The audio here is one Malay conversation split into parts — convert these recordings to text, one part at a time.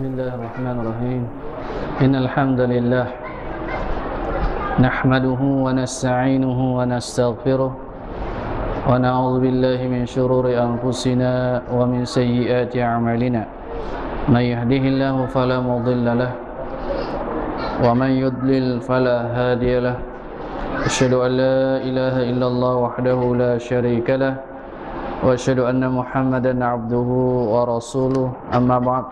الله الرحمن الرحيم إن الحمد لله نحمده ونستعينه ونستغفره ونعوذ بالله من شرور أنفسنا ومن سيئات أعمالنا من يهده الله فلا مضل له ومن يضلل فلا هادي له أشهد أن لا إله إلا الله وحده لا شريك له وأشهد أن محمدا عبده ورسوله أما بعد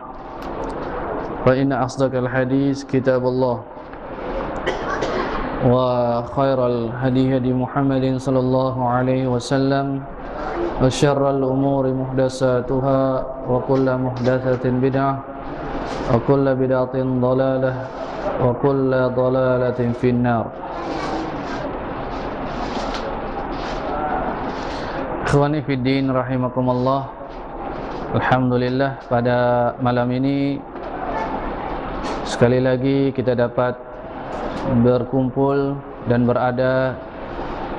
فإن أصدق الحديث كتاب الله وخير الهدي هدي محمد صلى الله عليه وسلم وشر الأمور محدثاتها وكل محدثة بدعة وكل بدعة ضلالة وكل ضلالة في النار. Ikhwani fiddin rahimakumullah. Alhamdulillah, pada malam ini sekali lagi kita dapat berkumpul dan berada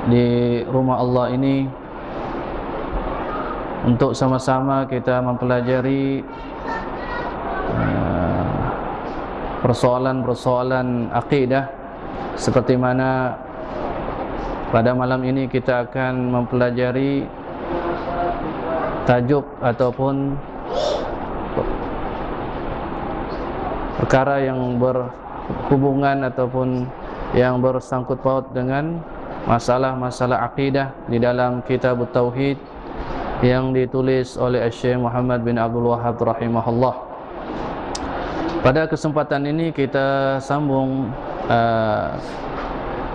di rumah Allah ini untuk sama-sama kita mempelajari persoalan-persoalan akidah, seperti mana pada malam ini kita akan mempelajari tajuk ataupun perkara yang berhubungan ataupun yang bersangkut paut dengan masalah-masalah akidah di dalam kitab Tauhid yang ditulis oleh Syekh Muhammad bin Abdul Wahhab rahimahullah. Pada kesempatan ini kita sambung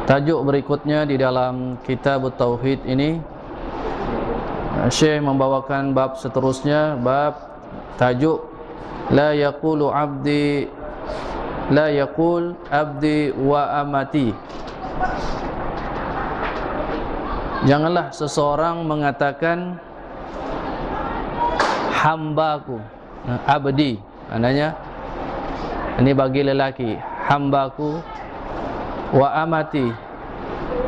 tajuk berikutnya di dalam kitab Tauhid ini. Syekh membawakan bab seterusnya, bab tajuk la yaqul abdi wa amati. Janganlah seseorang mengatakan hambaku, abdi, maknanya ini bagi lelaki, hambaku, wa amati,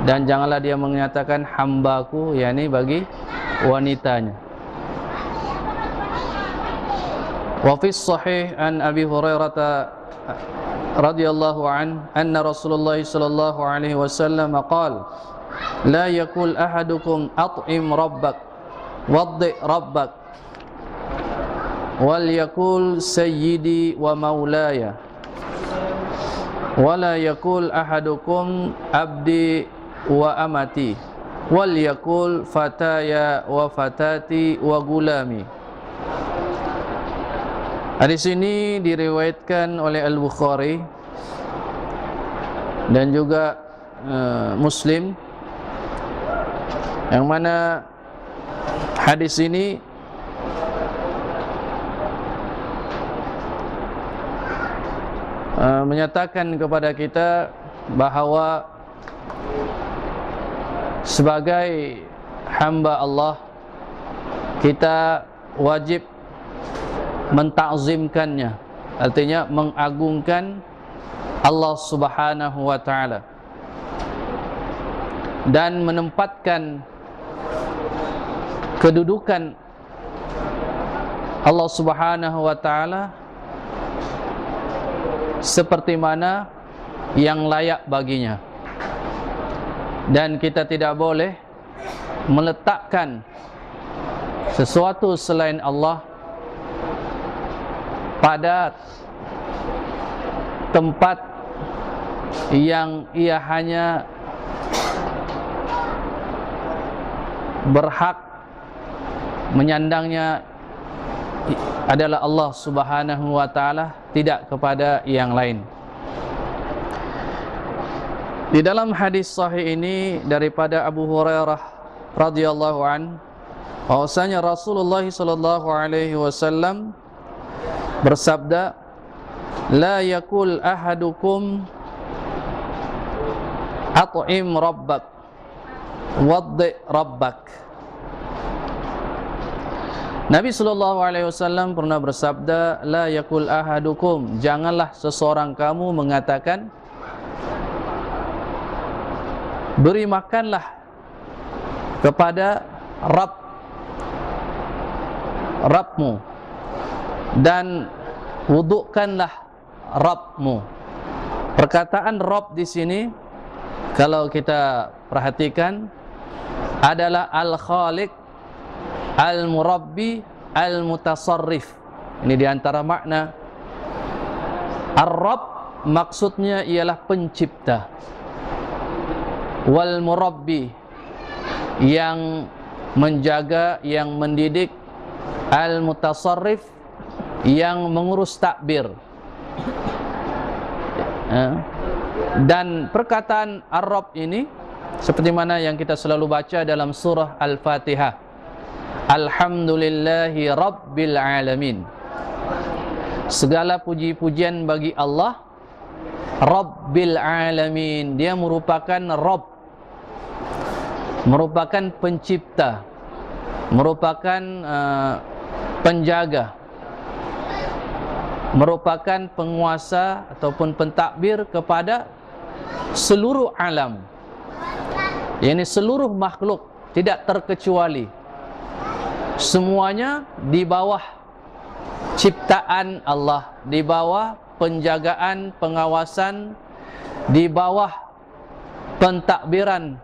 dan janganlah dia mengatakan hambaku, yakni bagi wanitanya. Wa fi sahih an Abi Hurairah radhiyallahu an anna Rasulullah sallallahu alaihi wasallam qala la yaqul ahadukum at'im rabbak waddi rabbak wal yaqul sayyidi wa maulaya wala yaqul ahadukum abdi wa amati wal yaqul fataya wa fatati wa gulami. Hadis ini diriwayatkan oleh Al-Bukhari dan juga Muslim, yang mana hadis ini menyatakan kepada kita bahawa sebagai hamba Allah kita wajib mentakzimkannya, artinya mengagungkan Allah Subhanahu wa taala dan menempatkan kedudukan Allah Subhanahu wa taala seperti mana yang layak baginya. Dan kita tidak boleh meletakkan sesuatu selain Allah pada tempat yang ia hanya berhak menyandangnya adalah Allah Subhanahu wa taala, tidak kepada yang lain. Di dalam hadis sahih ini daripada Abu Hurairah radhiyallahu an, bahwasanya Rasulullah sallallahu alaihi wasallam bersabda, la yaqul ahadukum at'im rabbak waddi rabbak. Nabi sallallahu alaihi wasallam pernah bersabda, la yaqul ahadukum, janganlah seseorang kamu mengatakan beri makanlah kepada Rabbmu dan wudukkanlah Rabbmu. Perkataan Rabb di sini kalau kita perhatikan adalah Al-Khaliq, Al-Murabbi, Al-Mutasarrif. Ini diantara makna. Ar-Rabb maksudnya ialah pencipta. Wal Murabbi, yang menjaga, yang mendidik. Al-Mutasarrif, yang mengurus takbir. Dan perkataan Ar-Rabb ini seperti mana yang kita selalu baca dalam surah Al-Fatihah, Alhamdulillahi Rabbil Alamin. Segala puji-pujian bagi Allah Rabbil Alamin. Dia merupakan Rabb, merupakan pencipta, merupakan penjaga, merupakan penguasa ataupun pentadbir kepada seluruh alam. Ini seluruh makhluk, tidak terkecuali. Semuanya di bawah ciptaan Allah, di bawah penjagaan, pengawasan, di bawah pentadbiran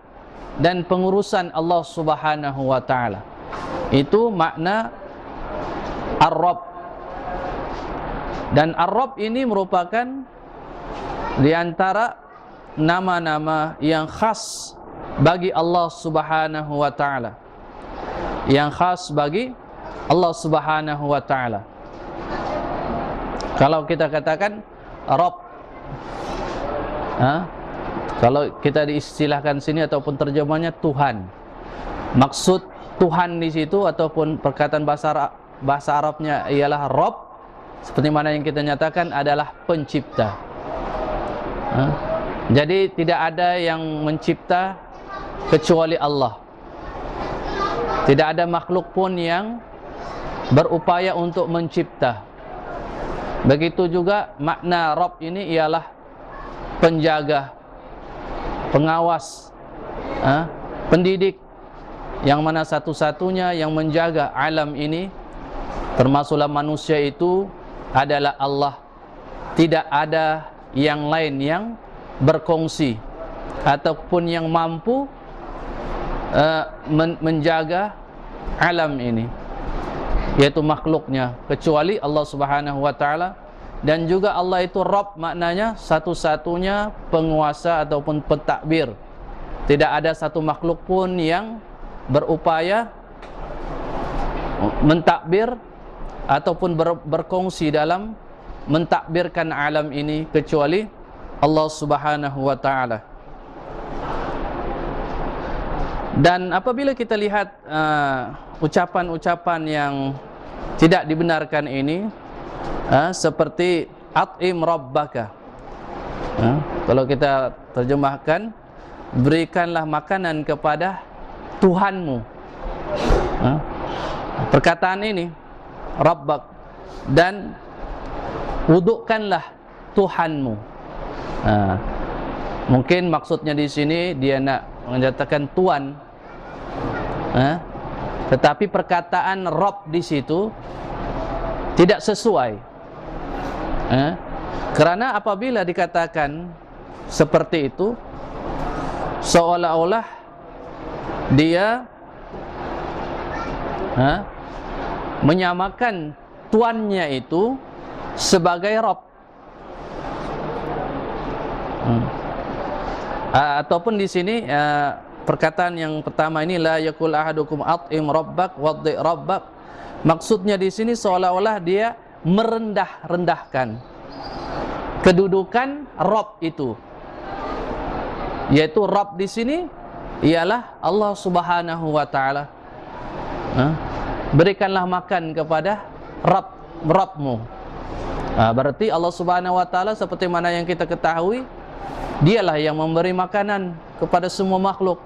dan pengurusan Allah Subhanahu wa taala. Itu makna Ar-Rabb. Dan Ar-Rabb ini merupakan di antara nama-nama yang khas bagi Allah Subhanahu wa taala. Yang khas bagi Allah Subhanahu wa taala. Kalau kita katakan Rabb, kalau kita diistilahkan sini ataupun terjemahnya Tuhan. Maksud Tuhan di situ ataupun perkataan bahasa Arabnya ialah Rabb, seperti mana yang kita nyatakan adalah pencipta. Jadi tidak ada yang mencipta kecuali Allah. Tidak ada makhluk pun yang berupaya untuk mencipta. Begitu juga makna Rabb ini ialah penjaga, pengawas, pendidik, yang mana satu-satunya yang menjaga alam ini termasuklah manusia itu adalah Allah. Tidak ada yang lain yang berkongsi ataupun yang mampu menjaga alam ini, yaitu makhluknya, kecuali Allah Subhanahu wa taala. Dan juga Allah itu Rabb, maknanya satu-satunya penguasa ataupun pentadbir. Tidak ada satu makhluk pun yang berupaya mentadbir ataupun berkongsi dalam mentadbirkan alam ini kecuali Allah Subhanahu wa taala. Dan apabila kita lihat ucapan-ucapan yang tidak dibenarkan ini, seperti at'im rabbaka, kalau kita terjemahkan, berikanlah makanan kepada Tuhanmu. Perkataan ini Rabbak, dan wudukkanlah Tuhanmu. Mungkin maksudnya di sini dia nak menyatakan Tuhan, tetapi perkataan Rabb di situ tidak sesuai. Kerana apabila dikatakan seperti itu, seolah-olah dia menyamakan tuannya itu sebagai Rabb. Ataupun di sini perkataan yang pertama ini, la yakul ahadukum at'im rabbak waddi rabbak, maksudnya di sini seolah-olah dia merendah-rendahkan kedudukan Rabb itu, yaitu Rabb di sini ialah Allah Subhanahu wa taala. Berikanlah makan kepada Rabbmu. Berarti Allah Subhanahu wa taala seperti mana yang kita ketahui, dialah yang memberi makanan kepada semua makhluk.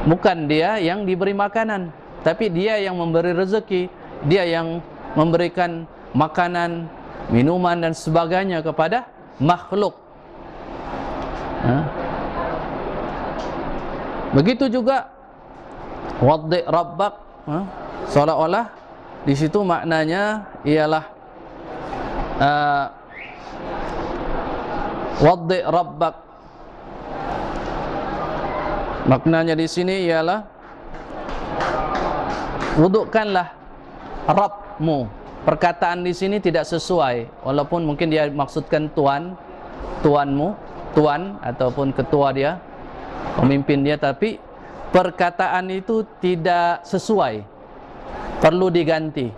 Bukan dia yang diberi makanan, tapi dia yang memberi rezeki, dia yang memberikan makanan, minuman dan sebagainya kepada makhluk. Begitu juga waddi rabbak, seolah-olah di situ maknanya ialah waddi rabbak. Maknanya di sini ialah wudukkanlah Rabbmu. Perkataan di sini tidak sesuai, walaupun mungkin dia maksudkan tuanmu, tuan ataupun ketua dia, pemimpin dia, tapi perkataan itu tidak sesuai, perlu diganti.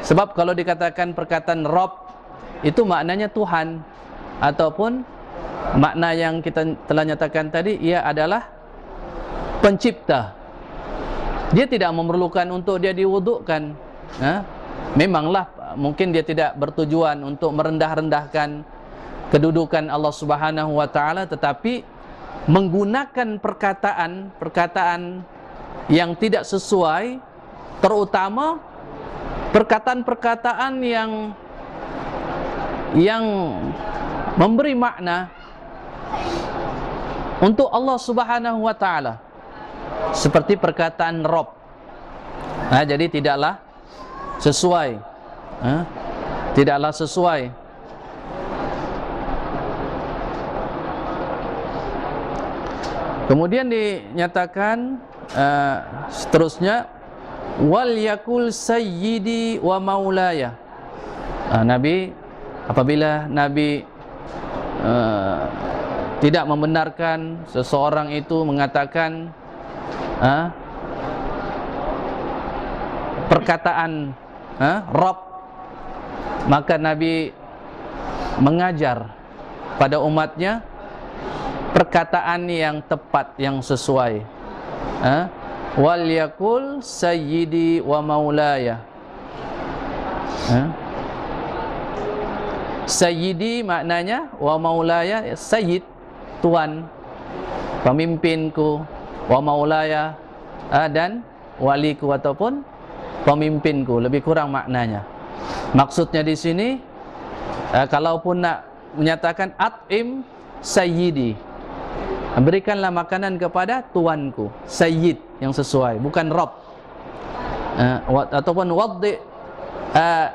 Sebab kalau dikatakan perkataan Rabb itu maknanya Tuhan, ataupun makna yang kita telah nyatakan tadi, ia adalah pencipta. Dia tidak memerlukan untuk dia diwudukkan. Memanglah mungkin dia tidak bertujuan untuk merendah-rendahkan kedudukan Allah Subhanahu wa taala, tetapi menggunakan perkataan yang tidak sesuai, terutama perkataan-perkataan yang memberi makna untuk Allah Subhanahu wa taala, seperti perkataan Rabb. Jadi tidaklah sesuai, tidaklah sesuai. Kemudian dinyatakan seterusnya, wal yakul sayyidi wa maulaya. Nabi, apabila Nabi tidak membenarkan seseorang itu mengatakan perkataan Rabb, maka Nabi mengajar pada umatnya perkataan yang tepat, yang sesuai. Wal yakul sayyidi wa maulaya. Sayyidi maknanya, wa maulaya, sayyid, tuan, pemimpinku, wa maulaya, dan waliku ataupun pemimpinku, lebih kurang maknanya. Maksudnya di sini, kalaupun nak menyatakan at'im sayyidi, berikanlah makanan kepada tuanku, sayyid yang sesuai, bukan Rabb. Ataupun waddi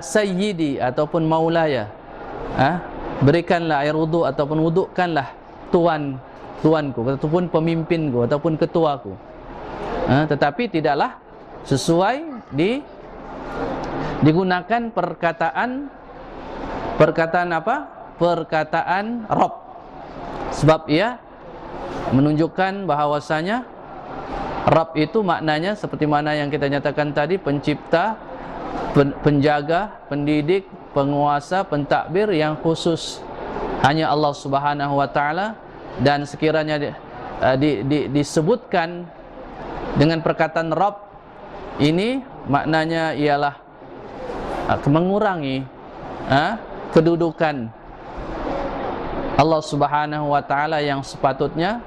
sayyidi ataupun maulaya, berikanlah air wudu ataupun wudukkanlah tuanku ataupun pemimpinku ataupun ketuaku. Tetapi tidaklah sesuai digunakan perkataan apa? Perkataan Rabb. Sebab ia menunjukkan bahawasanya Rabb itu maknanya seperti mana yang kita nyatakan tadi, pencipta, penjaga, pendidik, penguasa, pentadbir yang khusus hanya Allah Subhanahu wa taala. Dan sekiranya disebutkan dengan perkataan Rabb ini, maknanya ialah mengurangi kedudukan Allah Subhanahu wa taala yang sepatutnya,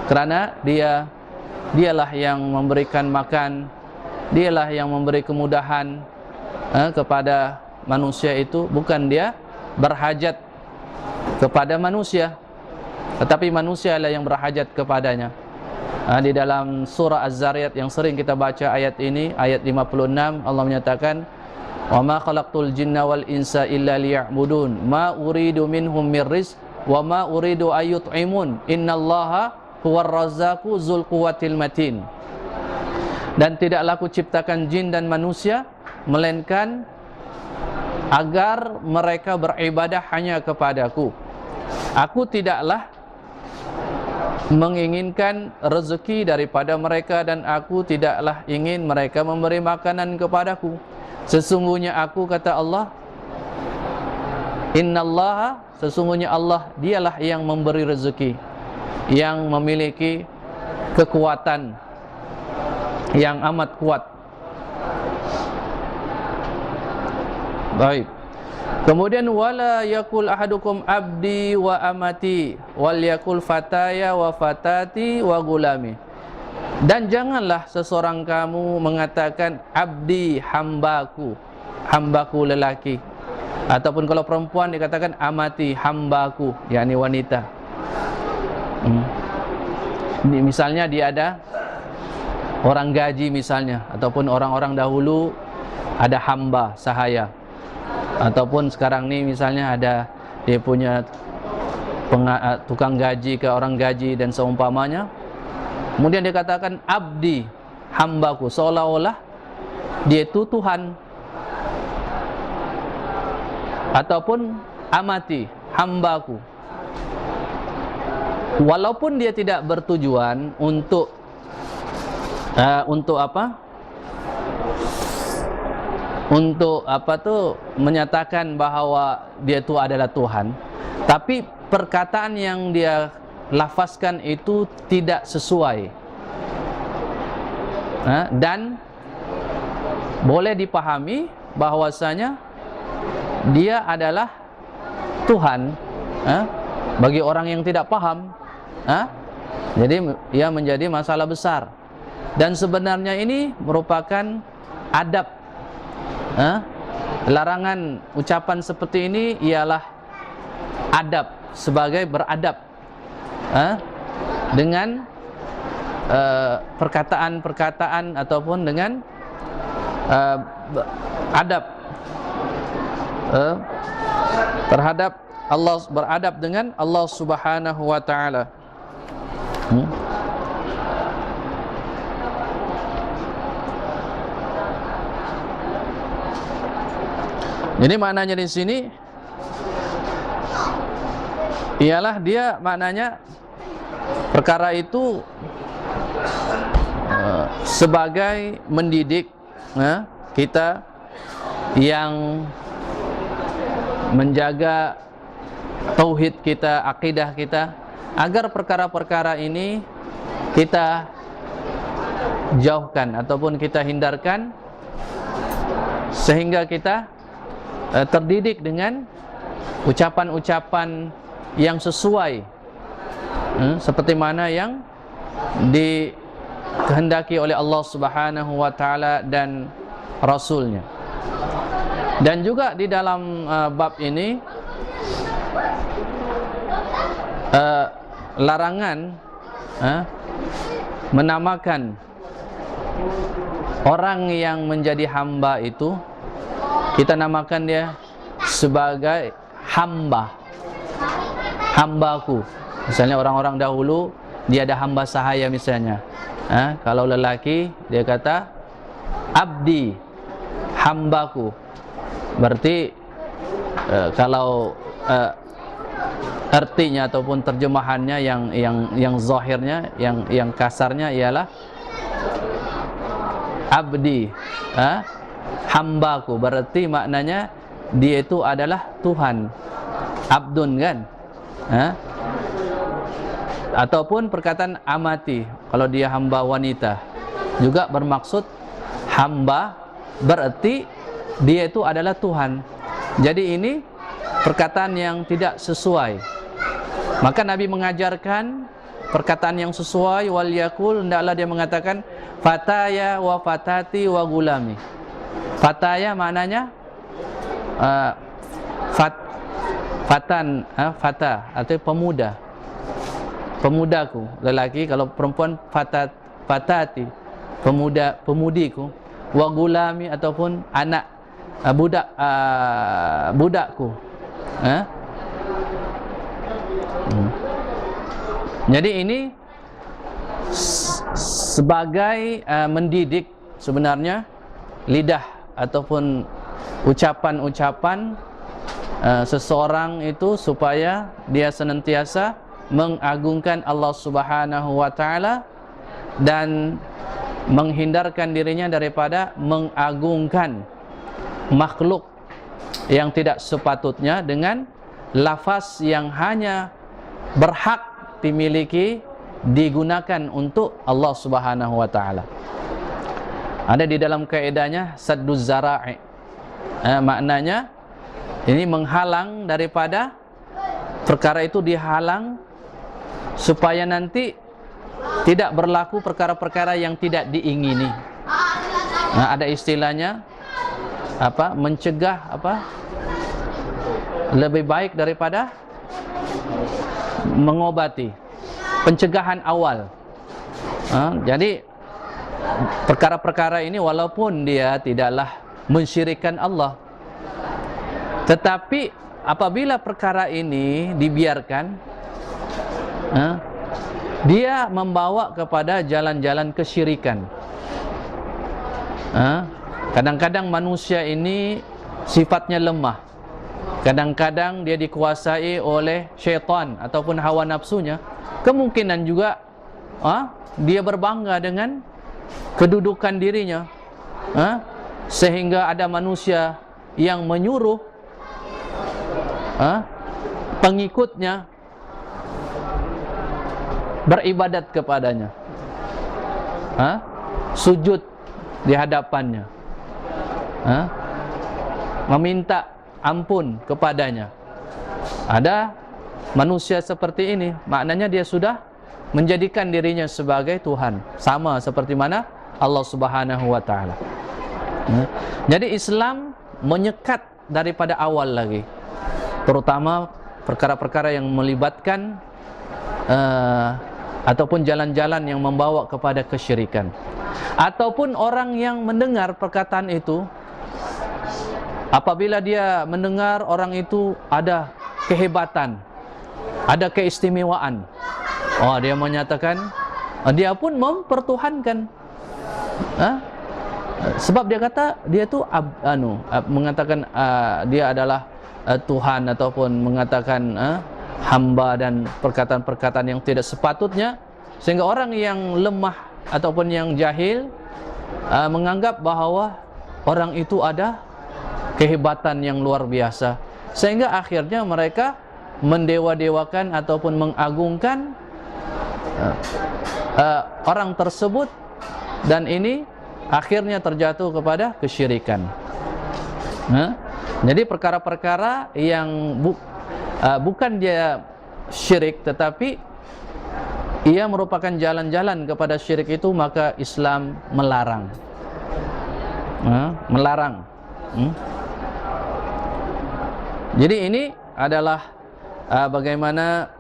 kerana dialah yang memberikan makan, dialah yang memberi kemudahan kepada manusia itu, bukan dia berhajat kepada manusia, tetapi manusia lah yang berhajat kepadanya. Di dalam surah Az-Zariyat yang sering kita baca ayat ini, ayat 56, Allah menyatakan, wa ma khalaqtul jinna wal insa illa liya'budun ma uridu minhum mir rizq wa ma uridu ayyut'imun innallaha huwar razzaqu dzul quwwatil matin. Dan tidaklah aku ciptakan jin dan manusia melainkan agar mereka beribadah hanya kepadaku. Aku tidaklah menginginkan rezeki daripada mereka, dan aku tidaklah ingin mereka memberi makanan kepadaku. Sesungguhnya aku, kata Allah, innallaha, sesungguhnya Allah, dialah yang memberi rezeki, yang memiliki kekuatan yang amat kuat. Baik. Kemudian wala yakul ahadukum abdi wa amati wal yakul fataya wa fatati wa gulami. Dan janganlah seseorang kamu mengatakan abdi, hambaku, hambaku lelaki, ataupun kalau perempuan dikatakan amati, hambaku, yakni wanita. Misalnya dia ada orang gaji misalnya, ataupun orang-orang dahulu ada hamba sahaya. Ataupun sekarang ni misalnya ada dia punya tukang gaji ke orang gaji dan seumpamanya, kemudian dia katakan abdi, hambaku, seolah-olah dia itu Tuhan. Ataupun amati, hambaku, walaupun dia tidak bertujuan untuk menyatakan bahawa dia itu adalah Tuhan, tapi perkataan yang dia lafazkan itu tidak sesuai, dan boleh dipahami bahwasanya dia adalah Tuhan, bagi orang yang tidak paham, jadi ia menjadi masalah besar. Dan sebenarnya ini merupakan adab, larangan ucapan seperti ini ialah adab, sebagai beradab dengan perkataan-perkataan ataupun dengan adab terhadap Allah, beradab dengan Allah Subhanahu wa taala. Jadi maknanya di sini ialah dia maknanya perkara itu sebagai mendidik kita yang menjaga tauhid kita, akidah kita, agar perkara-perkara ini kita jauhkan ataupun kita hindarkan, sehingga kita terdidik dengan ucapan-ucapan yang sesuai, seperti mana yang dikehendaki oleh Allah Subhanahu wa taala dan Rasulnya. Dan juga di dalam bab ini larangan menamakan orang yang menjadi hamba itu, kita namakan dia sebagai hamba, hambaku. Misalnya orang-orang dahulu dia ada hamba sahaya misalnya, kalau lelaki dia kata abdi, hambaku. Berarti kalau artinya ataupun terjemahannya yang zahirnya, yang kasarnya ialah abdi, hambaku, berarti maknanya dia itu adalah Tuhan. Abdun kan, ataupun perkataan amati, kalau dia hamba wanita juga bermaksud hamba, berarti dia itu adalah Tuhan. Jadi ini perkataan yang tidak sesuai. Maka Nabi mengajarkan perkataan yang sesuai. Wal yakul, hendaklah dia mengatakan fataya wa fatati wa gulami. Fataya maknanya fatan, fata atau pemuda, pemudaku, lelaki. Kalau perempuan fatati, pemuda, pemudiku. Wa gulami ataupun anak, budakku. Jadi ini sebagai mendidik sebenarnya lidah ataupun ucapan-ucapan seseorang itu, supaya dia senantiasa mengagungkan Allah Subhanahu wa taala dan menghindarkan dirinya daripada mengagungkan makhluk yang tidak sepatutnya dengan lafaz yang hanya berhak dimiliki, digunakan untuk Allah Subhanahu wa taala. Ada di dalam kaedahnya sadduz zara'i, maknanya ini menghalang daripada perkara itu, dihalang supaya nanti tidak berlaku perkara-perkara yang tidak diingini. Ada istilahnya mencegah lebih baik daripada mengobati, pencegahan awal. Jadi perkara-perkara ini walaupun dia tidaklah mensyirikkan Allah, Tetapi apabila perkara ini dibiarkan, dia membawa kepada jalan-jalan kesyirikan. Kadang-kadang manusia ini sifatnya lemah. Kadang-kadang dia dikuasai oleh syaitan ataupun hawa nafsunya. Kemungkinan juga dia berbangga dengan kedudukan dirinya, sehingga ada manusia yang menyuruh pengikutnya beribadat kepadanya, sujud di hadapannya, meminta ampun kepadanya. Ada manusia seperti ini, maknanya dia sudah menjadikan dirinya sebagai Tuhan, sama seperti mana Allah Subhanahu wa taala. Jadi Islam menyekat daripada awal lagi, terutama perkara-perkara yang melibatkan ataupun jalan-jalan yang membawa kepada kesyirikan, ataupun orang yang mendengar perkataan itu, apabila dia mendengar orang itu ada kehebatan, ada keistimewaan, dia menyatakan, dia pun mempertuhankan, sebab dia kata dia tu mengatakan dia adalah Tuhan, ataupun mengatakan hamba, dan perkataan-perkataan yang tidak sepatutnya, sehingga orang yang lemah ataupun yang jahil menganggap bahawa orang itu ada kehebatan yang luar biasa, sehingga akhirnya mereka mendewa-dewakan ataupun mengagungkan orang tersebut, dan ini akhirnya terjatuh kepada kesyirikan. Jadi perkara-perkara yang bukan dia syirik, tetapi ia merupakan jalan-jalan kepada syirik itu, maka Islam melarang. Jadi ini adalah bagaimana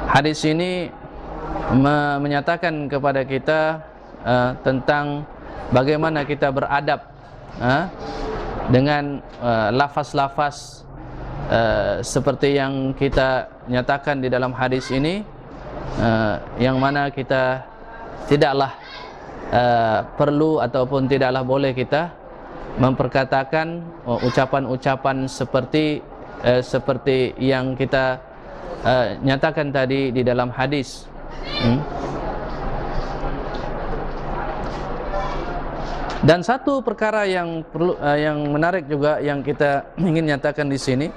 hadis ini menyatakan kepada kita tentang bagaimana kita beradab dengan lafaz-lafaz seperti yang kita nyatakan di dalam hadis ini, yang mana kita tidaklah perlu ataupun tidaklah boleh kita memperkatakan ucapan-ucapan seperti yang kita nyatakan tadi di dalam hadis. Dan satu perkara yang perlu, yang menarik juga yang kita ingin nyatakan di sini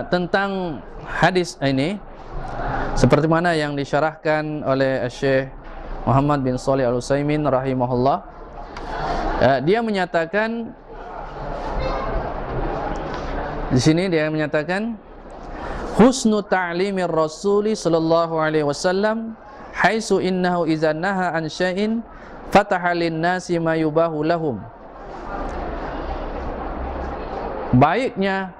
tentang hadis ini, seperti mana yang disyarahkan oleh Syekh Muhammad bin Shalih Al-Utsaimin rahimahullah. Dia menyatakan di sini, dia menyatakan husnu ta'limir rasuli sallallahu alaihi wasallam haitsu innahu idza naha an syai'in fataha lin-nasi ma yubahu lahum. Baiknya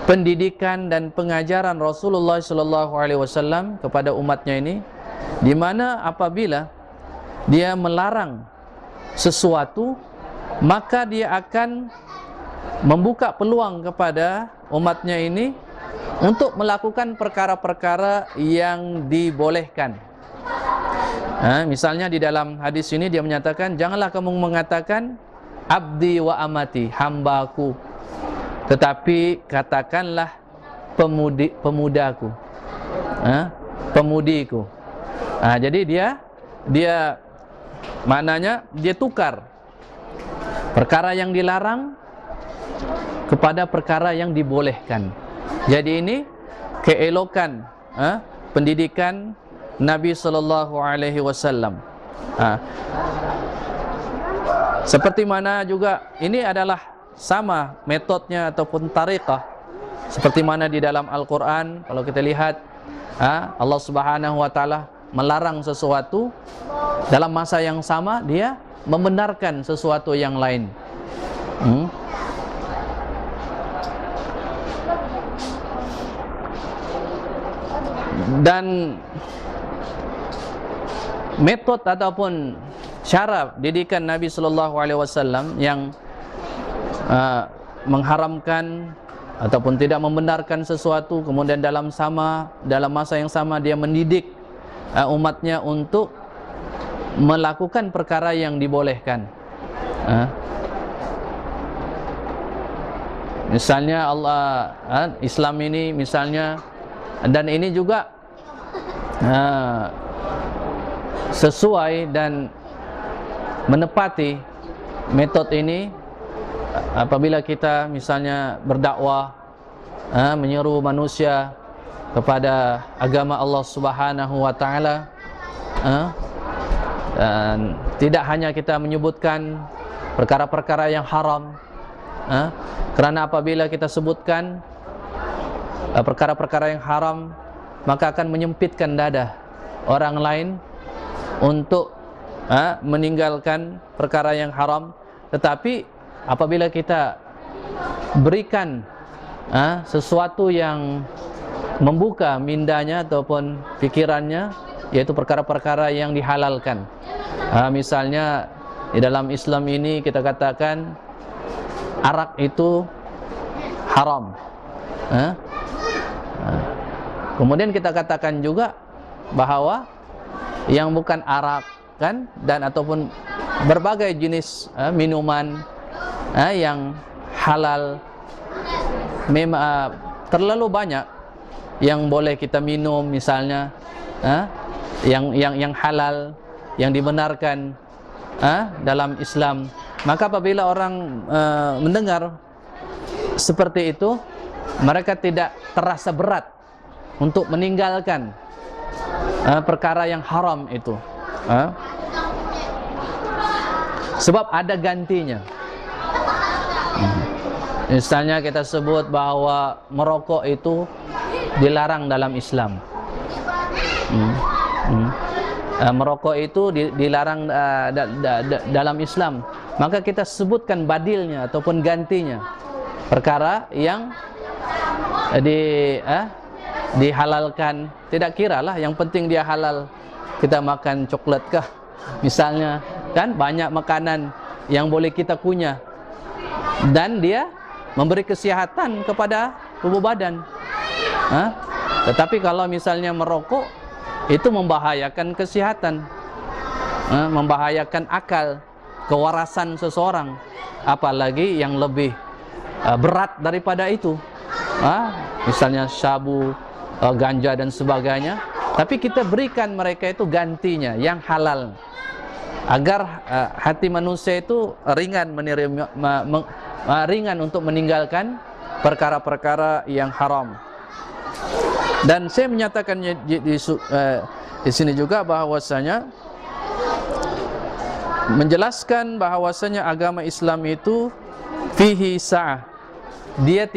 pendidikan dan pengajaran Rasulullah sallallahu alaihi wasallam kepada umatnya ini, di mana apabila dia melarang sesuatu, maka dia akan membuka peluang kepada umatnya ini untuk melakukan perkara-perkara yang dibolehkan. Misalnya di dalam hadis ini dia menyatakan, janganlah kamu mengatakan abdi wa amati, hambaku, tetapi katakanlah pemudaku, pemudiku. Jadi dia maknanya dia tukar perkara yang dilarang kepada perkara yang dibolehkan. Jadi ini keelokan pendidikan Nabi sallallahu alaihi wasallam. Seperti mana juga ini adalah sama metodenya ataupun tariqah seperti mana di dalam Al-Qur'an. Kalau kita lihat Allah Subhanahu wa taala melarang sesuatu, dalam masa yang sama dia membenarkan sesuatu yang lain. Dan metode ataupun cara didikan Nabi sallallahu alaihi wasallam yang mengharamkan ataupun tidak membenarkan sesuatu, kemudian dalam masa yang sama dia mendidik umatnya untuk melakukan perkara yang dibolehkan. Misalnya Islam ini misalnya, dan ini juga sesuai dan menepati metode ini apabila kita misalnya berdakwah, menyeru manusia kepada agama Allah Subhanahu wa taala, dan tidak hanya kita menyebutkan perkara-perkara yang haram, kerana apabila kita sebutkan perkara-perkara yang haram, maka akan menyempitkan dada orang lain untuk meninggalkan perkara yang haram. Tetapi apabila kita berikan sesuatu yang membuka mindanya ataupun pikirannya, yaitu perkara-perkara yang dihalalkan. Misalnya di dalam Islam ini kita katakan arak itu haram. Kemudian kita katakan juga bahawa yang bukan arak kan, dan ataupun berbagai jenis minuman yang halal, memang terlalu banyak yang boleh kita minum misalnya, yang halal, yang dibenarkan dalam Islam. Maka apabila orang mendengar seperti itu, mereka tidak terasa berat untuk meninggalkan perkara yang haram itu, sebab ada gantinya. Misalnya kita sebut bahawa merokok itu dilarang dalam Islam. Merokok itu dilarang dalam Islam. Maka kita sebutkan badilnya ataupun gantinya, perkara yang dihalalkan. Tidak kiralah, yang penting dia halal. Kita makan coklat kah misalnya, kan banyak makanan yang boleh kita kunyah dan dia memberi kesihatan kepada tubuh badan. Tetapi kalau misalnya merokok, itu membahayakan kesihatan, membahayakan akal, kewarasan seseorang, apalagi yang lebih berat daripada itu, misalnya sabu, ganja dan sebagainya. Tapi kita berikan mereka itu gantinya yang halal, agar hati manusia itu ringan menerima, ringan untuk meninggalkan perkara-perkara yang haram. Dan saya menyatakannya di sini juga bahawasanya, menjelaskan bahawasanya agama Islam itu fihi sa'ah. Dia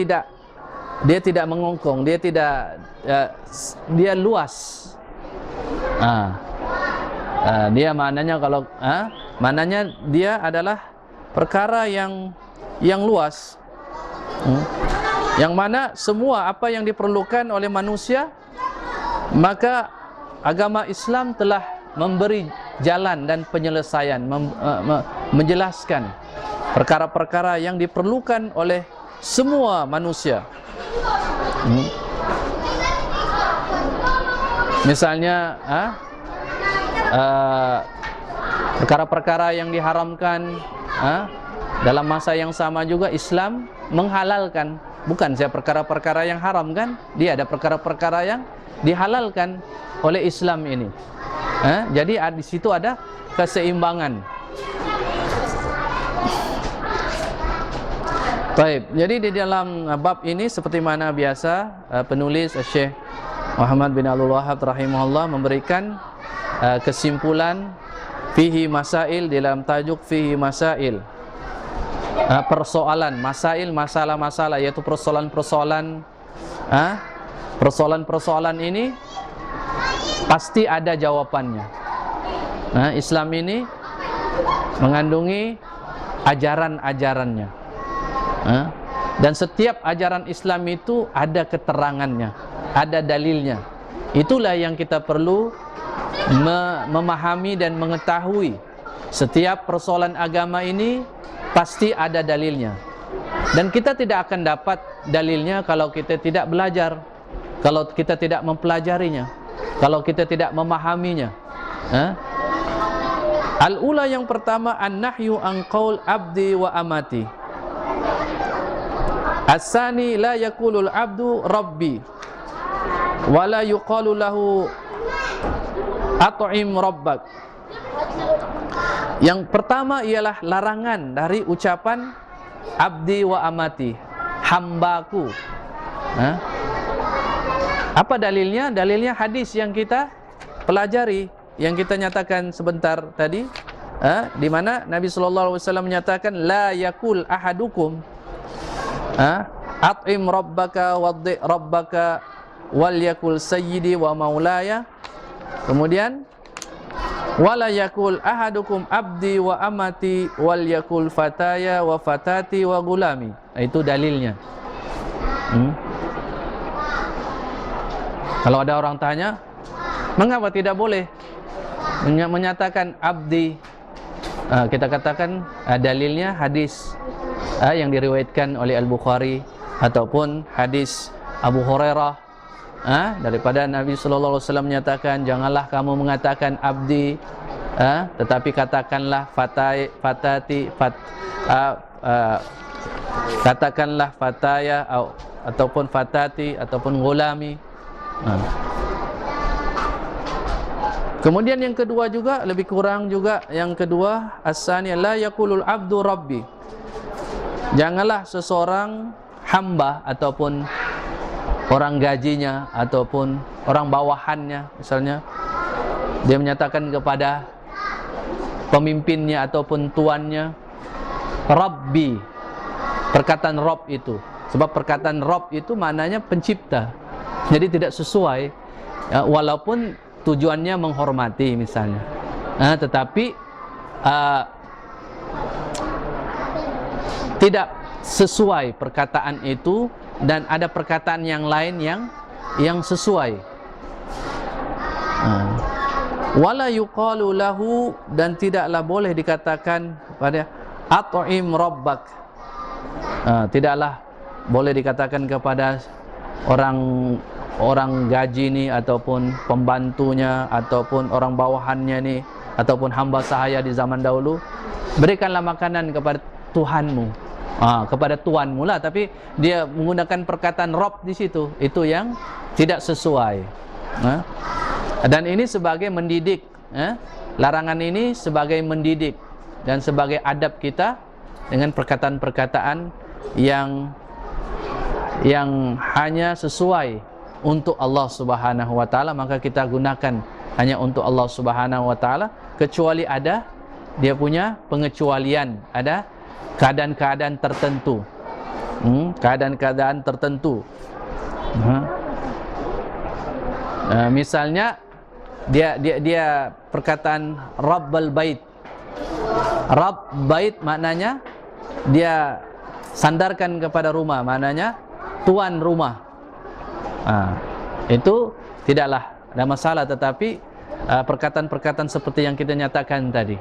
tidak mengongkong, dia luas. Dia maknanya maknanya dia adalah perkara yang luas, yang mana semua apa yang diperlukan oleh manusia, maka agama Islam telah memberi jalan dan penyelesaian, menjelaskan perkara-perkara yang diperlukan oleh semua manusia. Misalnya perkara-perkara yang diharamkan, dalam masa yang sama juga Islam menghalalkan. Bukan saja perkara-perkara yang haram kan, dia ada perkara-perkara yang dihalalkan oleh Islam ini. Jadi di situ ada keseimbangan. Baik, jadi di dalam bab ini seperti mana biasa penulis Syekh Muhammad bin Abdul Wahhab rahimahullah memberikan kesimpulan fihi masail, dalam tajuk fihi masail, persoalan, masail, masalah-masalah, yaitu persoalan-persoalan. Persoalan-persoalan ini pasti ada jawabannya. Islam ini mengandungi ajaran-ajarannya, dan setiap ajaran Islam itu ada keterangannya, ada dalilnya. Itulah yang kita perlu memahami dan mengetahui. Setiap persoalan agama ini pasti ada dalilnya. Dan kita tidak akan dapat dalilnya kalau kita tidak belajar, kalau kita tidak mempelajarinya, kalau kita tidak memahaminya. Al-ula yang pertama, an-nahyu an qaul abdi wa amati. As-sani la yaqulul abdu rabbi wa la yuqalu lahu at'im rabbak. Yang pertama ialah larangan dari ucapan abdi wa amati, hambaku. Apa dalilnya? Dalilnya hadis yang kita pelajari, yang kita nyatakan sebentar tadi, di mana Nabi sallallahu alaihi wasallam menyatakan la yakul ahadukum at'im rabbaka waddi rabbaka wal yakul sayyidi wa maulaya. Kemudian wala yakul ahadukum abdi wa amati wal yakul fataya wa fatati wa gulami. Itu dalilnya. Kalau ada orang tanya, mengapa tidak boleh menyatakan abdi? Kita katakan dalilnya hadis yang diriwayatkan oleh Al-Bukhari ataupun hadis Abu Hurairah, daripada Nabi sallallahu alaihi wasallam menyatakan, janganlah kamu mengatakan abdi, tetapi katakanlah fatati, katakanlah fataya ataupun fatati ataupun gulami. Kemudian yang kedua juga, lebih kurang juga, yang kedua, as-sani la yaqulul abdu rabbi. Janganlah seseorang hamba ataupun orang gajinya ataupun orang bawahannya, misalnya dia menyatakan kepada pemimpinnya ataupun tuannya rabbi. Perkataan Rabb itu, sebab perkataan Rabb itu maknanya pencipta, jadi tidak sesuai, walaupun tujuannya menghormati misalnya, tetapi tidak sesuai perkataan itu, dan ada perkataan yang lain yang sesuai. Wala yuqalu lahu, dan tidaklah boleh dikatakan pada at'im rabbak. Tidaklah boleh dikatakan kepada orang gaji ni ataupun pembantunya ataupun orang bawahannya ni ataupun hamba sahaya di zaman dahulu, berikanlah makanan kepada Tuhanmu, kepada tuanmu lah, tapi dia menggunakan perkataan Rabb di situ, itu yang tidak sesuai. Dan ini sebagai mendidik, larangan ini sebagai mendidik dan sebagai adab kita dengan perkataan-perkataan yang hanya sesuai untuk Allah Subhanahu wa taala, maka kita gunakan hanya untuk Allah Subhanahu wa taala, kecuali ada dia punya pengecualian, ada keadaan-keadaan tertentu. Keadaan-keadaan tertentu. Misalnya dia perkataan Rabbal Bait. Rabb Bait maknanya dia sandarkan kepada rumah, maknanya tuan rumah. Itu tidaklah ada masalah, tetapi perkataan-perkataan seperti yang kita nyatakan tadi.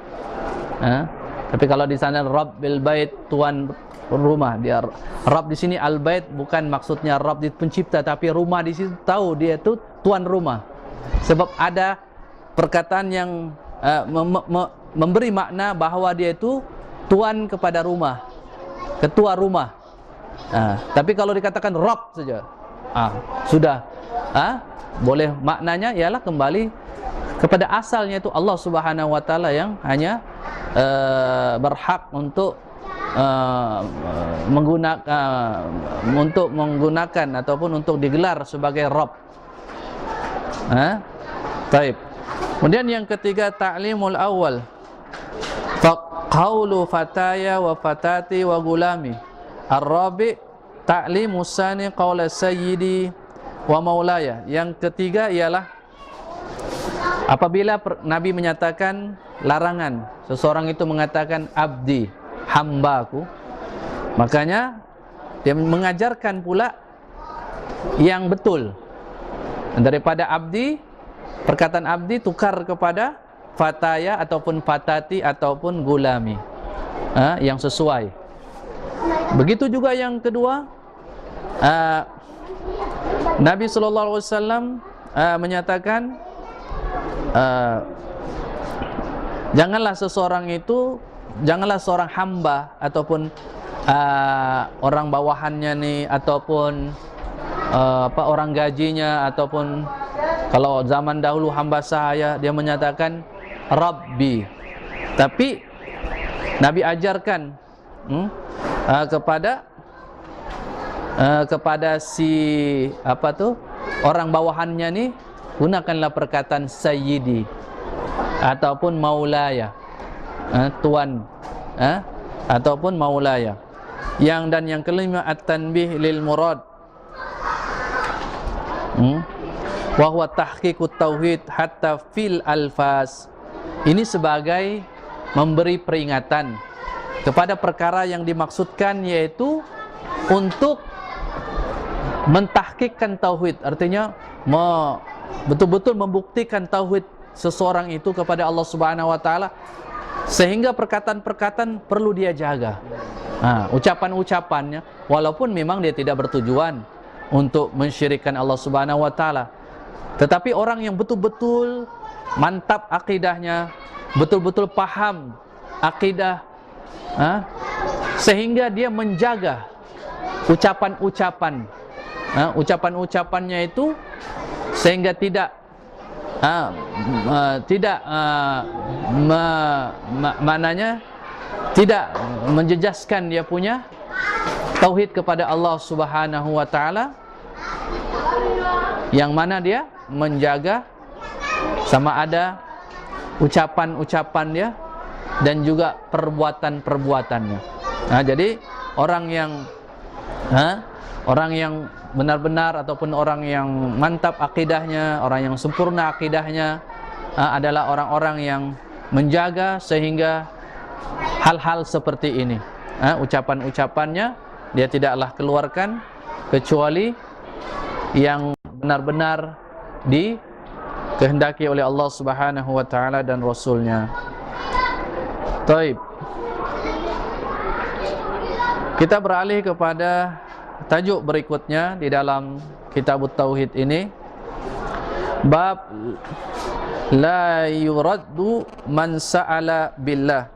Tapi kalau di sana Rabbil Bait, tuan rumah, dia Rabb di sini Al-Bait bukan maksudnya Rabb di pencipta, tapi rumah di situ tahu dia itu tuan rumah. Sebab ada perkataan yang memberi makna bahwa dia itu tuan kepada rumah, ketua rumah. Tapi kalau dikatakan Rabb saja, sudah boleh, maknanya ialah kembali kepada asalnya, itu Allah Subhanahu wa taala yang hanya berhak untuk menggunakan ataupun untuk digelar sebagai Rabb. Baik. Kemudian yang ketiga, ta'limul awal, qaulu fataya wa fatati wa gulami. Ar-rabi' ta'limus sani qaula sayyidi wa maulaya. Yang ketiga ialah apabila Nabi menyatakan larangan seseorang itu mengatakan abdi, hambaku, makanya dia mengajarkan pula yang betul. Daripada abdi, perkataan abdi tukar kepada fataya ataupun fatati ataupun gulami, yang sesuai. Begitu juga yang kedua, Nabi sallallahu alaihi wasallam menyatakan janganlah seorang hamba ataupun orang bawahannya nih, ataupun orang gajinya, ataupun kalau zaman dahulu hamba sahaya, dia menyatakan Rabbi. Tapi Nabi ajarkan kepada si orang bawahannya nih, gunakanlah perkataan Sayyidi ataupun Maulaya, tuan, ataupun Maulaya. Yang kelima, at-tanbih lil murad, wa huwa tahqiqut tauhid hatta fil alfaz. Ini sebagai memberi peringatan kepada perkara yang dimaksudkan, yaitu untuk mentahqiqkan tauhid, artinya betul-betul membuktikan tauhid seseorang itu kepada Allah Subhanahu wa taala, sehingga perkataan-perkataan perlu dia jaga. Ucapan-ucapannya, walaupun memang dia tidak bertujuan untuk mensyirikkan Allah Subhanahu wa taala, tetapi orang yang betul-betul mantap akidahnya, betul-betul paham akidah, sehingga dia menjaga ucapan-ucapannya itu, sehingga tidak tidak menjejaskan dia punya tauhid kepada Allah Subhanahu wa taala, yang mana dia menjaga sama ada ucapan-ucapan dia dan juga perbuatan-perbuatannya. Jadi orang yang benar-benar ataupun orang yang mantap akidahnya, orang yang sempurna akidahnya, adalah orang-orang yang menjaga sehingga hal-hal seperti ini, ucapan-ucapannya dia tidaklah keluarkan kecuali yang benar-benar dikehendaki oleh Allah Subhanahu wa taala dan Rasulnya. Taib. Kita beralih kepada tajuk berikutnya di dalam Kitab Tauhid ini, bab la yuraddu man sa'ala billah.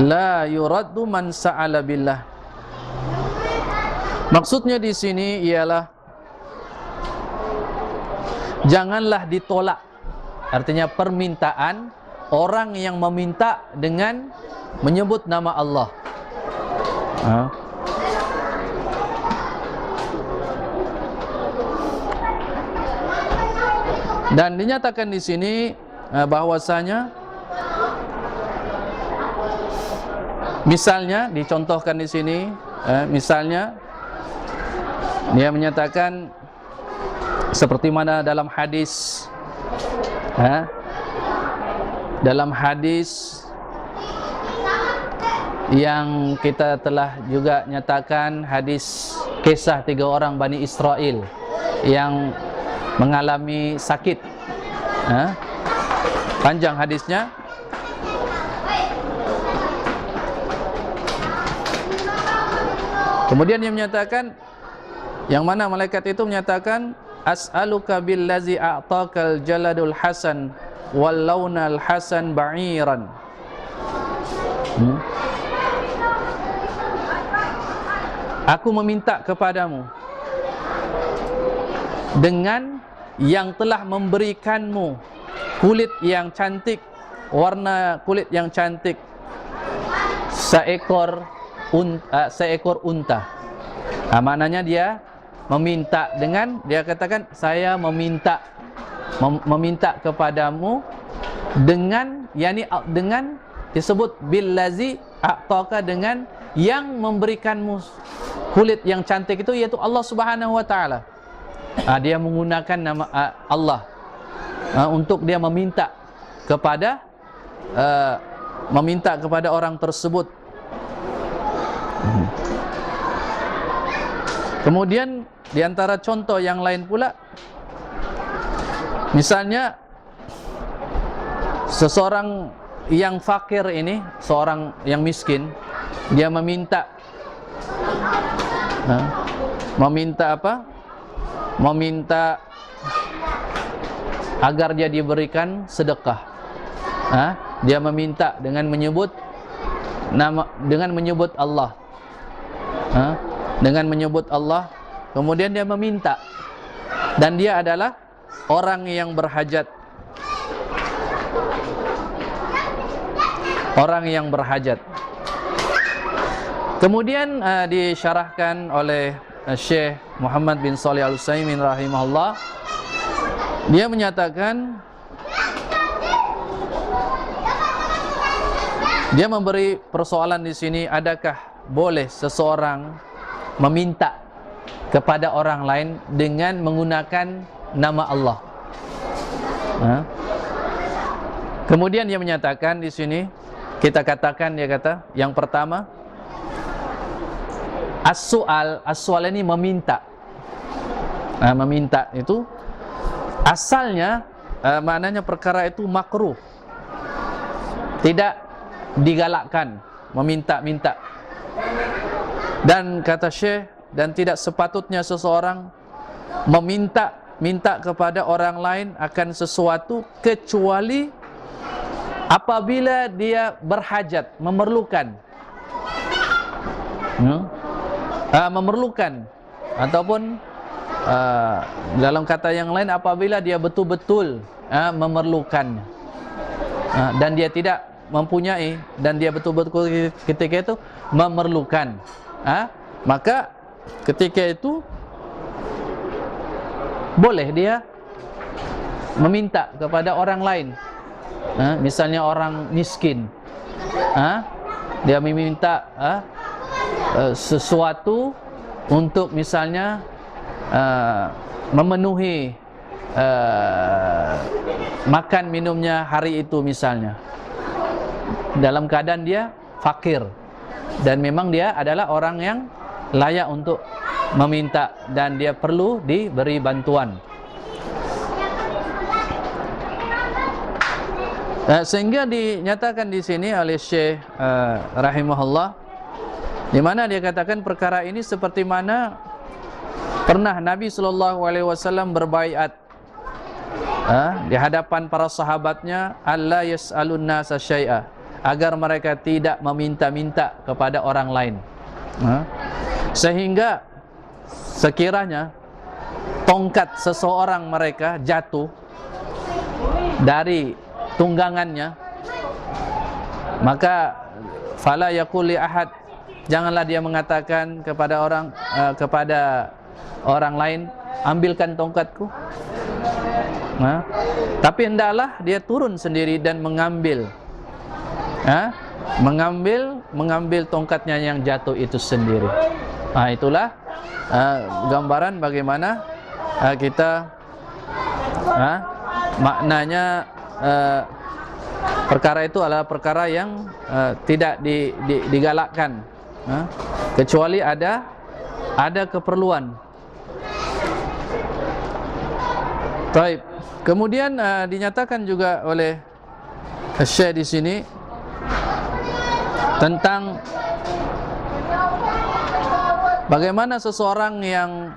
La yuraddu man sa'ala billah. Maksudnya di sini ialah janganlah ditolak, artinya permintaan orang yang meminta dengan menyebut nama Allah. Dan dinyatakan di sini bahwasanya, misalnya dicontohkan di sini, misalnya dia menyatakan seperti mana dalam hadis, dalam hadis yang kita telah juga nyatakan, hadis kisah 3 orang Bani Israel yang mengalami sakit, panjang hadisnya. Kemudian dia menyatakan, yang mana malaikat itu menyatakan, as'aluka billazi a'taqal jaladul hasan wal launal hasan ba'iran. Aku meminta kepadamu dengan yang telah memberikanmu kulit yang cantik, warna kulit yang cantik, seekor unta. Maknanya dia meminta dengan, dia katakan, saya meminta kepadamu dengan, yakni dengan disebut billazi a'taka, dengan yang memberikanmu kulit yang cantik itu, yaitu Allah Subhanahu wa taala. Dia menggunakan nama Allah untuk dia meminta kepada orang tersebut. Kemudian di antara contoh yang lain pula, misalnya seseorang yang fakir ini, seorang yang miskin, dia meminta meminta apa? Meminta agar dia diberikan sedekah. Dia meminta dengan menyebut Allah. Dengan menyebut Allah, kemudian dia meminta, dan dia adalah orang yang berhajat. Orang yang berhajat. Kemudian disyarahkan oleh Syekh Muhammad bin Shalih Al-Utsaimin rahimahullah. Dia menyatakan, dia memberi persoalan di sini, adakah boleh seseorang meminta kepada orang lain dengan menggunakan nama Allah? Kemudian dia menyatakan di sini, kita katakan, dia kata, yang pertama, as-su'al ini meminta. Meminta itu asalnya maknanya perkara itu makruh, tidak digalakkan, meminta-minta. Dan kata Syekh, dan tidak sepatutnya seseorang meminta kepada orang lain akan sesuatu kecuali apabila dia berhajat, memerlukan, memerlukan, ataupun dalam kata yang lain, apabila dia betul-betul memerlukan, dan dia tidak mempunyai, dan dia betul-betul ketika itu memerlukan, maka ketika itu boleh dia meminta kepada orang lain. Misalnya orang miskin, dia meminta sesuatu untuk misalnya memenuhi makan minumnya hari itu misalnya, dalam keadaan dia fakir, dan memang dia adalah orang yang layak untuk meminta, dan dia perlu diberi bantuan. Sehingga dinyatakan di sini oleh Syekh rahimahullah, di mana dia katakan perkara ini seperti mana pernah Nabi SAW berbaiat di hadapan para sahabatnya, alla yas'alun nasa syai'a, agar mereka tidak meminta-minta kepada orang lain, sehingga sekiranya tongkat seseorang mereka jatuh dari tunggangannya, maka fala yaqul li ahad, janganlah dia mengatakan kepada orang lain, ambilkan tongkatku. Tapi hendaklah dia turun sendiri dan mengambil tongkatnya yang jatuh itu sendiri. Itulah gambaran bagaimana kita maknanya perkara itu adalah perkara yang tidak digalakkan, kecuali ada keperluan. Baik. Kemudian dinyatakan juga oleh Syekh di sini tentang bagaimana seseorang yang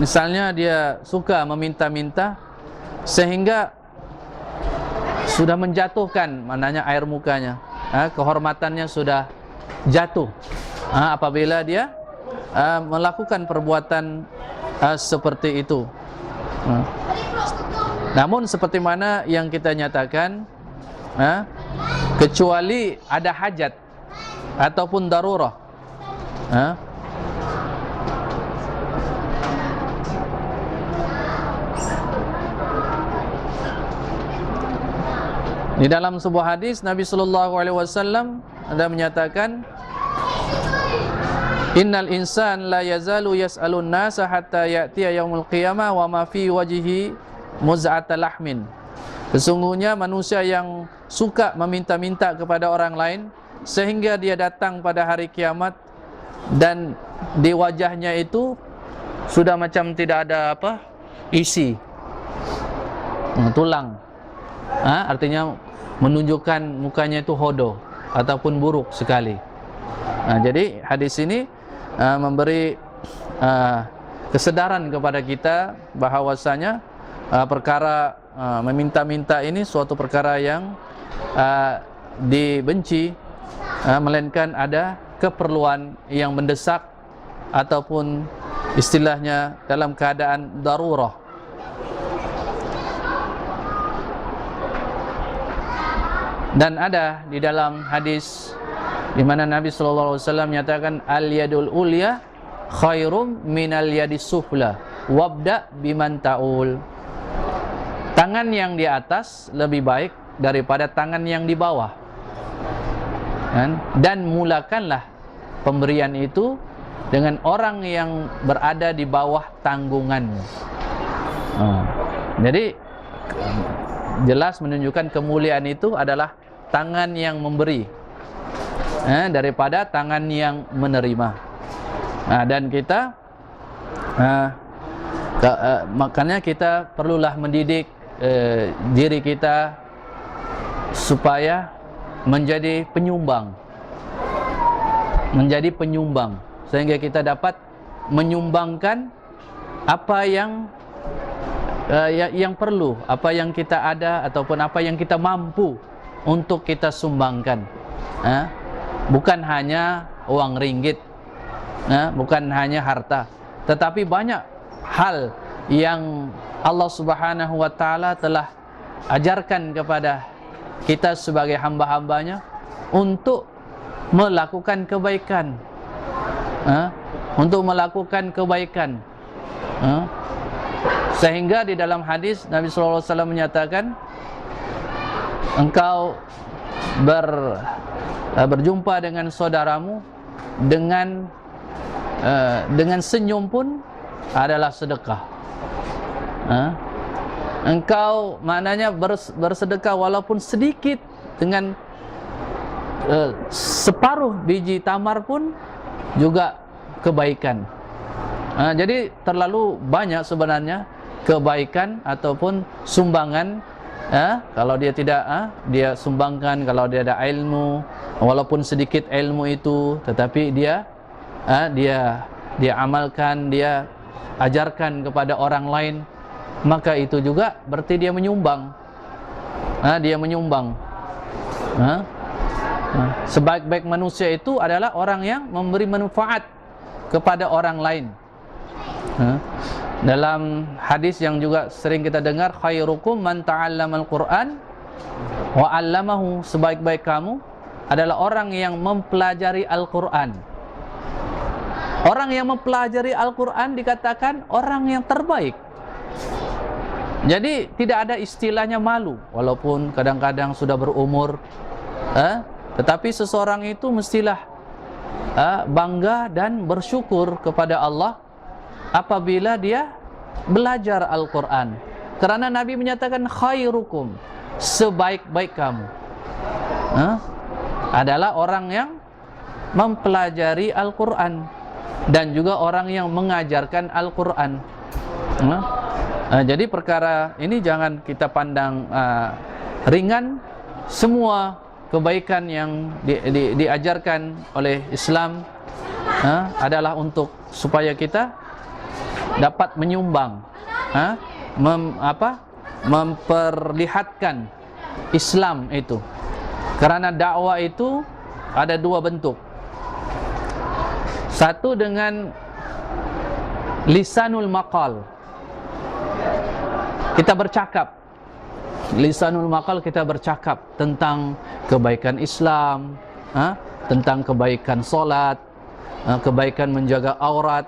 misalnya dia suka meminta-minta sehingga sudah menjatuhkan, maknanya air mukanya, kehormatannya sudah jatuh apabila dia melakukan perbuatan seperti itu. Namun seperti mana yang kita nyatakan, kecuali ada hajat ataupun darurah, di dalam sebuah hadis Nabi sallallahu alaihi wasallam ada menyatakan, innal insan la yazalu yas'alun nasa hatta ya'tiya yaumul qiyamah wa ma fi wajhihi muz'ata lahmin. Sesungguhnya manusia yang suka meminta-minta kepada orang lain sehingga dia datang pada hari kiamat dan di wajahnya itu sudah macam tidak ada isi, tulang. Artinya menunjukkan mukanya itu hodoh ataupun buruk sekali. Jadi hadis ini memberi kesedaran kepada kita bahawasanya perkara meminta-minta ini suatu perkara yang dibenci, melainkan ada keperluan yang mendesak ataupun istilahnya dalam keadaan darurah. Dan ada di dalam hadis di mana Nabi sallallahu alaihi wasallam menyatakan al-yadul ulya khairum minal yadis sufla wabda biman ta'ul. Tangan yang di atas lebih baik daripada tangan yang di bawah. Dan mulakanlah pemberian itu dengan orang yang berada di bawah tanggunganmu. Jadi jelas menunjukkan kemuliaan itu adalah tangan yang memberi daripada tangan yang menerima. Dan kita makanya kita perlulah mendidik diri kita supaya menjadi penyumbang, sehingga kita dapat menyumbangkan apa yang perlu, apa yang kita ada ataupun apa yang kita mampu untuk kita sumbangkan. Bukan hanya uang ringgit, bukan hanya harta, tetapi banyak hal yang Allah Subhanahu wa ta'ala telah ajarkan kepada kita sebagai hamba-hambanya untuk melakukan kebaikan, sehingga di dalam hadis Nabi sallallahu alaihi wasallam menyatakan, engkau berjumpa dengan saudaramu dengan senyum pun adalah sedekah. Engkau maknanya bersedekah walaupun sedikit, dengan separuh biji tamar pun juga kebaikan. Jadi terlalu banyak sebenarnya kebaikan ataupun sumbangan. Kalau dia tidak, dia sumbangkan. Kalau dia ada ilmu, walaupun sedikit ilmu itu, tetapi dia amalkan, dia ajarkan kepada orang lain, maka itu juga berarti dia menyumbang. Sebaik-baik manusia itu adalah orang yang memberi manfaat kepada orang lain. Dalam hadis yang juga sering kita dengar, khairukum man ta'allamal Qur'an wa 'allamahu, sebaik-baik kamu adalah orang yang mempelajari Al-Qur'an. Orang yang mempelajari Al-Qur'an dikatakan orang yang terbaik. Jadi tidak ada istilahnya malu, walaupun kadang-kadang sudah berumur, tetapi seseorang itu mestilah bangga dan bersyukur kepada Allah apabila dia belajar Al-Quran. Kerana Nabi menyatakan khairukum, sebaik-baik kamu adalah orang yang mempelajari Al-Quran dan juga orang yang mengajarkan Al-Quran. Jadi perkara ini jangan kita pandang ringan. Semua kebaikan yang diajarkan oleh Islam adalah untuk supaya kita dapat menyumbang, memperlihatkan Islam itu. Kerana dakwah itu ada dua bentuk. Satu dengan lisanul maqal, kita bercakap. Lisanul maqal, kita bercakap tentang kebaikan Islam, tentang kebaikan solat, kebaikan menjaga aurat,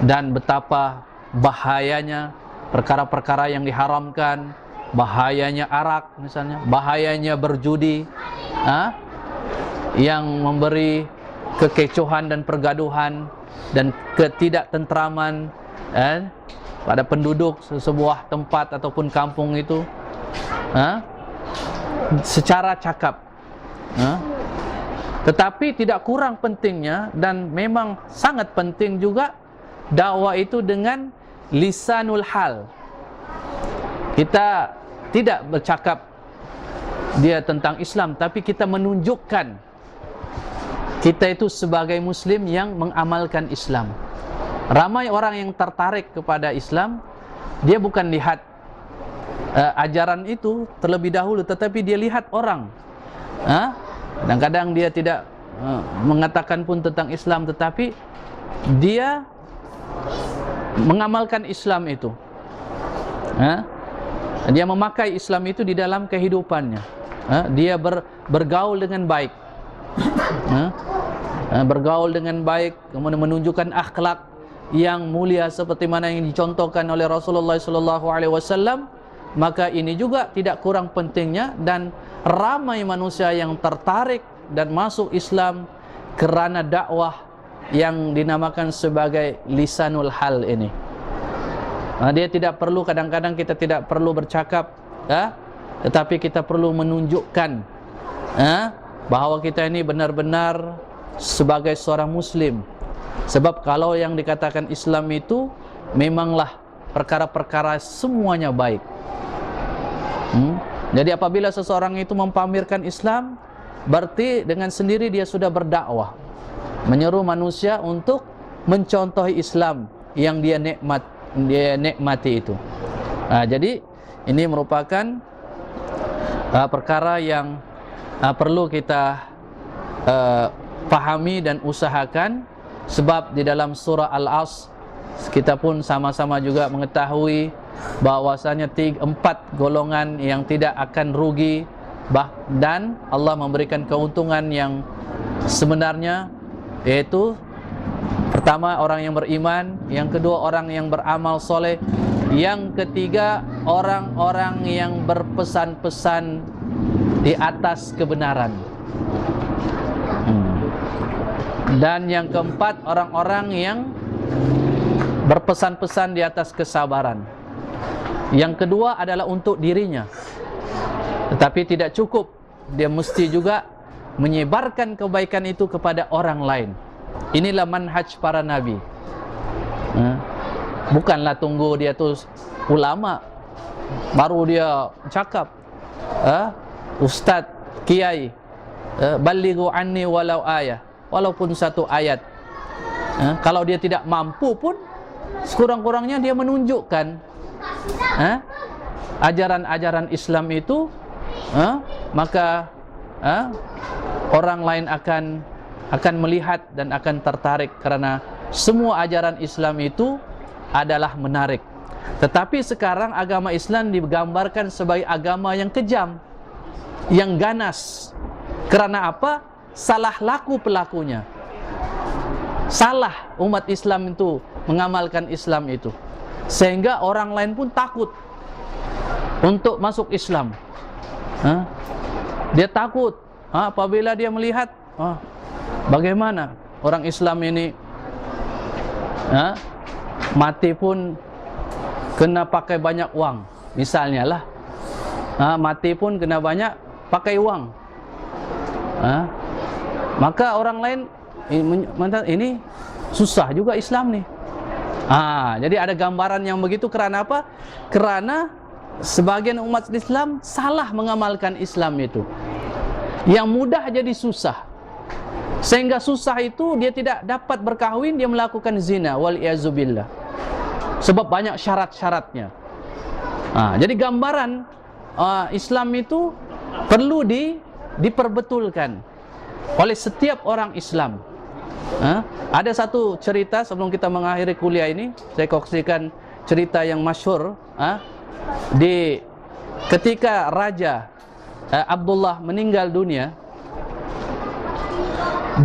dan betapa bahayanya perkara-perkara yang diharamkan, bahayanya arak misalnya, bahayanya berjudi, yang memberi kekecohan dan pergaduhan dan ketidaktentraman pada penduduk sebuah tempat ataupun kampung itu, secara cakap. Tetapi tidak kurang pentingnya dan memang sangat penting juga dakwah itu dengan lisanul hal. Kita tidak bercakap dia tentang Islam, tapi kita menunjukkan kita itu sebagai Muslim yang mengamalkan Islam. Ramai orang yang tertarik kepada Islam, dia bukan lihat ajaran itu terlebih dahulu, tetapi dia lihat orang. Kadang-kadang dia tidak mengatakan pun tentang Islam, tetapi dia mengamalkan Islam itu. Dia memakai Islam itu di dalam kehidupannya. Dia bergaul dengan baik, bergaul dengan baik, kemudian menunjukkan akhlak yang mulia seperti mana yang dicontohkan oleh Rasulullah SAW. Maka ini juga tidak kurang pentingnya, dan ramai manusia yang tertarik dan masuk Islam kerana dakwah yang dinamakan sebagai lisanul hal ini. Dia tidak perlu, kadang-kadang kita tidak perlu bercakap, tetapi kita perlu menunjukkan bahawa kita ini benar-benar sebagai seorang Muslim. Sebab kalau yang dikatakan Islam itu memanglah perkara-perkara semuanya baik. Jadi apabila seseorang itu mempamerkan Islam, berarti dengan sendiri dia sudah berdakwah, menyeru manusia untuk mencontohi Islam yang dia nikmati itu. Jadi ini merupakan perkara yang perlu kita pahami dan usahakan. Sebab di dalam surah Al-Asr kita pun sama-sama juga mengetahui bahwasanya 4 golongan yang tidak akan rugi, dan Allah memberikan keuntungan yang sebenarnya, yaitu pertama orang yang beriman, yang kedua orang yang beramal soleh, yang ketiga orang-orang yang berpesan-pesan di atas kebenaran, dan yang keempat orang-orang yang berpesan-pesan di atas kesabaran. Yang kedua adalah untuk dirinya, tetapi tidak cukup, dia mesti juga menyebarkan kebaikan itu kepada orang lain. Inilah manhaj para nabi. Bukanlah tunggu dia tu ulama baru dia cakap, ustaz, kiai, balighu anni walau ayah, walaupun satu ayat. Kalau dia tidak mampu pun, sekurang-kurangnya dia menunjukkan ajaran-ajaran Islam itu, maka orang lain akan melihat dan akan tertarik, karena semua ajaran Islam itu adalah menarik. Tetapi sekarang agama Islam digambarkan sebagai agama yang kejam, yang ganas. Kerana apa? Salah laku pelakunya. Salah umat Islam itu mengamalkan Islam itu, sehingga orang lain pun takut untuk masuk Islam. Dia takut apabila dia melihat bagaimana orang Islam ini mati pun kena pakai banyak uang, misalnya lah. Mati pun kena banyak pakai uang. Maka orang lain ini susah juga Islam nih. Jadi ada gambaran yang begitu. Kerana apa? Kerana sebagian umat Islam salah mengamalkan Islam itu. Yang mudah jadi susah, sehingga susah itu dia tidak dapat berkahwin, dia melakukan zina, wal-iyazubillah, sebab banyak syarat-syaratnya. Jadi gambaran Islam itu perlu diperbetulkan oleh setiap orang Islam. Ada satu cerita sebelum kita mengakhiri kuliah ini, saya kongsikan cerita yang masyhur. Ketika Raja Abdullah meninggal dunia,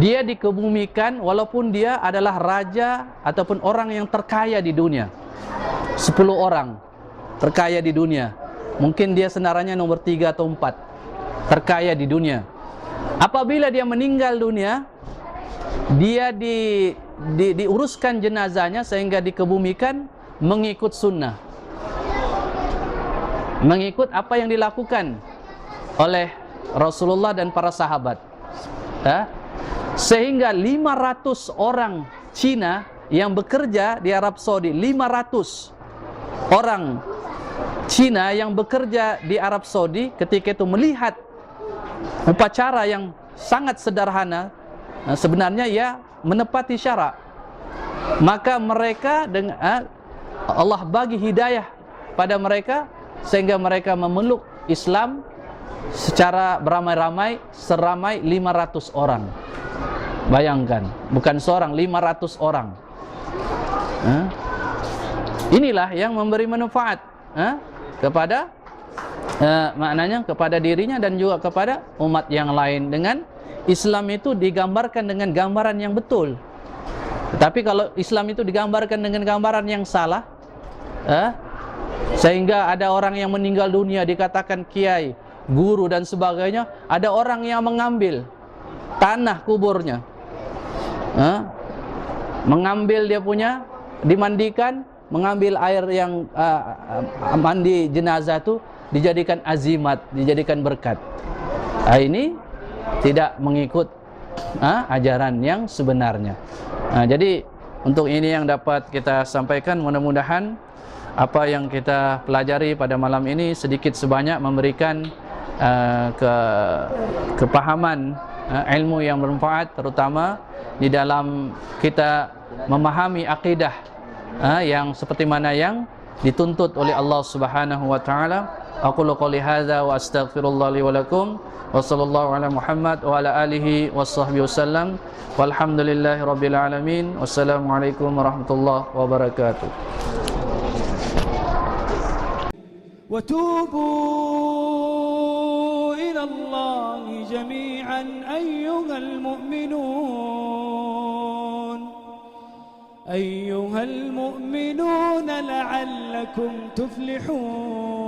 dia dikebumikan walaupun dia adalah raja ataupun orang yang terkaya di dunia. 10 orang terkaya di dunia. Mungkin dia senarannya nomor 3 atau 4 terkaya di dunia. Apabila dia meninggal dunia, dia diuruskan jenazahnya sehingga dikebumikan mengikut sunnah, mengikut apa yang dilakukan oleh Rasulullah dan para sahabat. Sehingga 500 orang Cina yang bekerja di Arab Saudi, 500 orang Cina yang bekerja di Arab Saudi ketika itu melihat upacara yang sangat sederhana, sebenarnya ia menepati syarak. Maka mereka dengan Allah bagi hidayah pada mereka sehingga mereka memeluk Islam secara beramai-ramai, seramai 500 orang. Bayangkan, bukan seorang, 500 orang. Inilah yang memberi manfaat kepada maknanya kepada dirinya dan juga kepada umat yang lain. Dengan Islam itu digambarkan dengan gambaran yang betul. Tetapi kalau Islam itu digambarkan dengan gambaran yang salah, sehingga ada orang yang meninggal dunia dikatakan kiai, guru dan sebagainya, ada orang yang mengambil tanah kuburnya, mengambil dia punya, dimandikan, mengambil air yang mandi jenazah itu dijadikan azimat, dijadikan berkat. Ini tidak mengikut ajaran yang sebenarnya. Jadi untuk ini yang dapat kita sampaikan, mudah-mudahan apa yang kita pelajari pada malam ini sedikit sebanyak memberikan kepahaman ilmu yang bermanfaat, terutama di dalam kita memahami akidah yang seperti mana yang dituntut oleh Allah Subhanahu wa taala. Aqulu qouli hadza wa astaghfirullah li wa lakum wa sallallahu ala Muhammad wa ala alihi washabbihi wasallam walhamdulillahi rabbil alamin. Wassalamualaikum warahmatullahi wabarakatuh. Wa tubu ila Allah jami'an ayyuhal mu'minun أيها المؤمنون لعلكم تفلحون